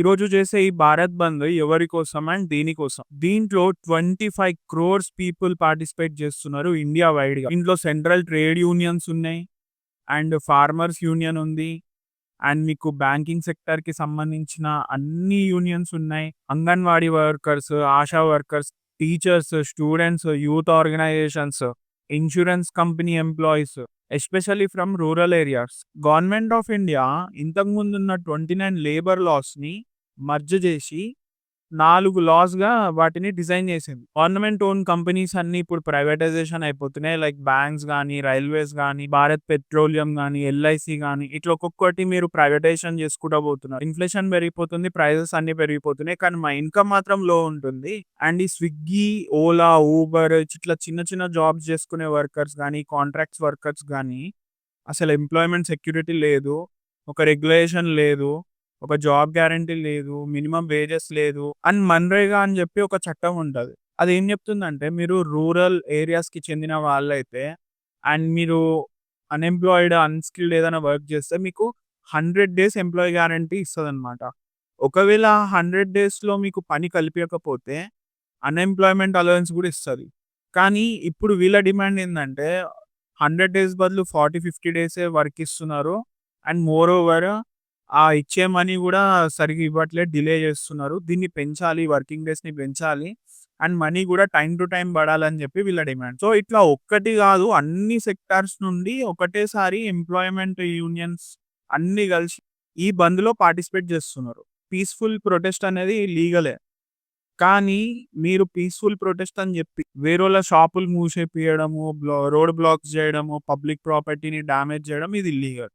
ఈరోజు చేసే ఈ భారత్ బంద్ ఎవరి కోసం అండ్ దేనికోసం? దీంట్లో 25 క్రోర్స్ పీపుల్ పార్టిసిపేట్ చేస్తున్నారు ఇండియా వైడ్‌గా. ఇందులో సెంట్రల్ ట్రేడ్ యూనియన్స్ ఉన్నాయి. అండ్ ఫార్మర్స్ యూనియన్ ఉంది. అండ్ మీకు బ్యాంకింగ్ సెక్టర్‌కి సంబంధించిన అన్ని యూనియన్స్ ఉన్నాయి. Anganwadi workers, ASHA workers, teachers, students, youth organisations, insurance company employees, especially from rural areas. Government of India ఇంతకుముందున్న 29 లేబర్ లాస్‌ని మర్జ్ చేసి 4 లాస్‌గా వాటిని డిజైన్ చేసింది. గవర్నమెంట్ ఓన్ కంపెనీస్ అన్నీ ఇప్పుడు ప్రైవేటైజేషన్ అయిపోతున్నాయి. లైక్ బ్యాంక్స్ గానీ, రైల్వేస్ గానీ, భారత్ పెట్రోలియం గానీ, ఎల్ఐసి గానీ ఇట్లా ఒక్కొక్కటి మీరు ప్రైవేటైజేషన్ చేసుకుంటా పోతున్నారు. ఇన్‌ఫ్లేషన్ పెరిగిపోతుంది. ప్రైజెస్ అన్నీ పెరిగిపోతున్నాయి. కానీ మా ఇన్‌కమ్ మాత్రం లో ఉంటుంది. అండ్ ఈ స్విగ్గీ, ఓలా, ఊబర్ ఇట్లా చిన్న చిన్న జాబ్స్ చేసుకునే వర్కర్స్ గానీ, కాంట్రాక్ట్స్ వర్కర్స్ గానీ అసలు ఎంప్లాయ్‌మెంట్ సెక్యూరిటీ లేదు. ఒక రెగ్యులేషన్ లేదు. ఒక జాబ్ గ్యారంటీ లేదు. మినిమమ్ వేజెస్ లేదు. అండ్ మన్రేగా అని చెప్పి ఒక చట్టం ఉంటది. అదేం చెప్తుందంటే మీరు రూరల్ ఏరియాస్‌కి చెందిన వాళ్ళైతే అండ్ మీరు అన్‌ఎంప్లాయిడ్, అన్‌స్కిల్డ్ ఏదైనా వర్క్ చేస్తే మీకు 100 డేస్ ఎంప్లాయీ గ్యారంటీ ఇస్తదనమాట. ఒకవేళ 100 డేస్‌లో మీకు పని కల్పియకపోతే అన్‌ఎంప్లాయ్‌మెంట్ అలవెన్స్ కూడా ఇస్తది. కానీ ఇప్పుడు వీళ్ళ డిమాండ్ ఏందంటే 100 డేస్ బదులు 40, 50 డేసే వర్క్ ఇస్తున్నారు. అండ్ మోర్ ఓవర్ ఆ ఇచ్చే మనీ గూడా సరిగ్గా ఇవ్వట్లేదు. డిలే చేస్తున్నారు. దీన్ని పెంచాలి. వర్కింగ్ డేస్‌ని పెంచాలి. అండ్ మనీ గూడా టైమ్ టు టైమ్ పడాలని చెప్పి వీళ్ళ డిమాండ్. సో, ఇట్లా ఒక్కటి గాదు అన్ని సెక్టార్స్ నుండి ఒకటేసారి ఎంప్లాయ్‌మెంట్ యూనియన్స్ అన్నీ కలిసి ఈ బంద్‌లో పార్టిసిపేట్ చేస్తున్నారు. పీస్‌ఫుల్ ప్రొటెస్ట్ అనేది లీగలే. కానీ మీరు పీస్‌ఫుల్ ప్రొటెస్ట్ అని జెప్పి వేరోళ్ళ షాపులు మూసేపియడము, రోడ్ బ్లాక్స్ జేయడము, పబ్లిక్ ప్రాపర్టీని డ్యామేజ్ జేయడం ఇది ఇల్లీగల్.